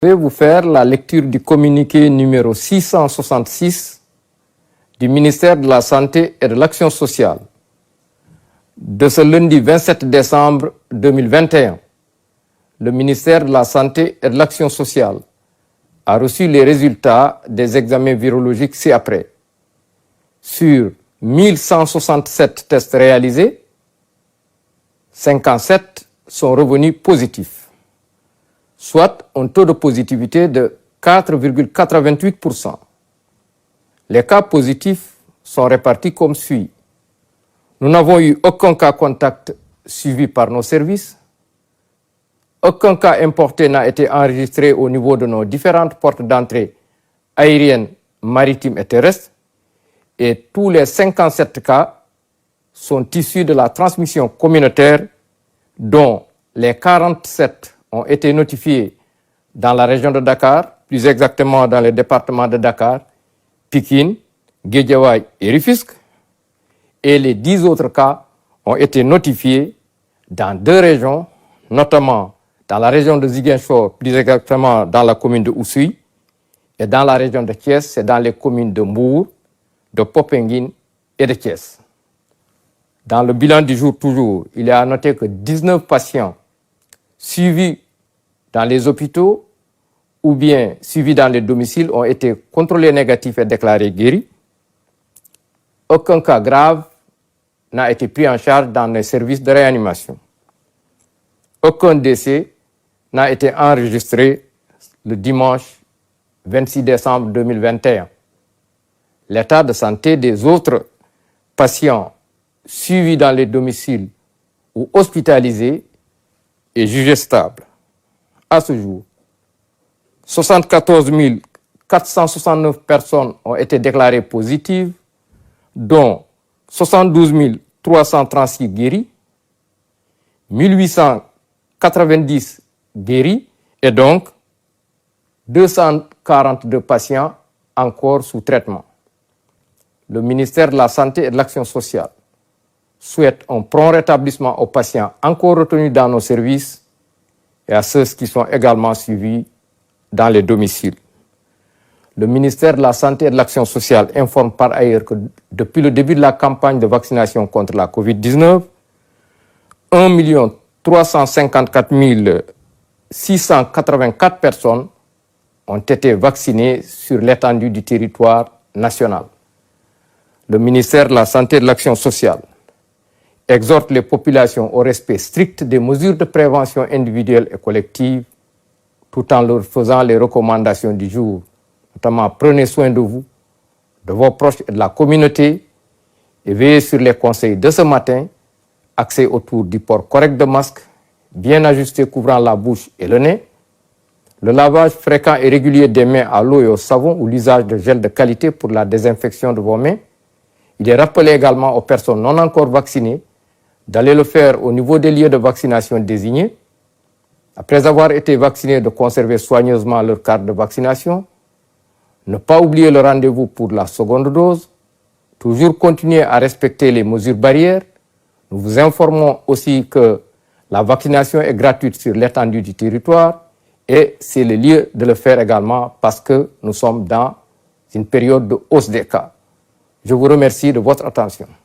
Je vais vous faire la lecture du communiqué numéro 666 du ministère de la Santé et de l'Action sociale de ce lundi 27 décembre 2021. Le ministère de la Santé et de l'Action sociale a reçu les résultats des examens virologiques ci-après. Sur 1167 tests réalisés, 57 sont revenus positifs, soit un taux de positivité de 4,88%. Les cas positifs sont répartis comme suit. Nous n'avons eu aucun cas contact suivi par nos services. Aucun cas importé n'a été enregistré au niveau de nos différentes portes d'entrée aériennes, maritimes et terrestres. Et tous les 57 cas sont issus de la transmission communautaire, dont les 47 ont été notifiés dans la région de Dakar, plus exactement dans les départements de Dakar, Pikine, Guédiawaye et Rufisque. Et les 10 autres cas ont été notifiés dans 2 régions, notamment dans la région de Ziguinchor, plus exactement dans la commune de Oussouye, et dans la région de Thiès, c'est dans les communes de Mbour, de Popenguine et de Thiès. Dans le bilan du jour toujours, il est à noter que 19 patients suivis dans les hôpitaux ou bien suivis dans les domiciles ont été contrôlés négatifs et déclarés guéris. Aucun cas grave n'a été pris en charge dans les services de réanimation. Aucun décès n'a été enregistré le dimanche 26 décembre 2021. L'état de santé des autres patients suivis dans les domiciles ou hospitalisés est jugé stable. À ce jour, 74 469 personnes ont été déclarées positives, dont 72 336 guéris, 1890 guéris et donc 242 patients encore sous traitement. Le ministère de la Santé et de l'Action sociale souhaite un prompt rétablissement aux patients encore retenus dans nos services et à ceux qui sont également suivis dans les domiciles. Le ministère de la Santé et de l'Action sociale informe par ailleurs que depuis le début de la campagne de vaccination contre la COVID-19, 1 354 684 personnes ont été vaccinées sur l'étendue du territoire national. Le ministère de la Santé et de l'Action sociale exhorte les populations au respect strict des mesures de prévention individuelle et collective, tout en leur faisant les recommandations du jour. Notamment, prenez soin de vous, de vos proches et de la communauté et veillez sur les conseils de ce matin, axés autour du port correct de masque, bien ajusté couvrant la bouche et le nez, le lavage fréquent et régulier des mains à l'eau et au savon ou l'usage de gel de qualité pour la désinfection de vos mains. Il est rappelé également aux personnes non encore vaccinées d'aller le faire au niveau des lieux de vaccination désignés. Après avoir été vaccinés, de conserver soigneusement leur carte de vaccination. Ne pas oublier le rendez-vous pour la seconde dose. Toujours continuer à respecter les mesures barrières. Nous vous informons aussi que la vaccination est gratuite sur l'étendue du territoire et c'est le lieu de le faire également parce que nous sommes dans une période de hausse des cas. Je vous remercie de votre attention.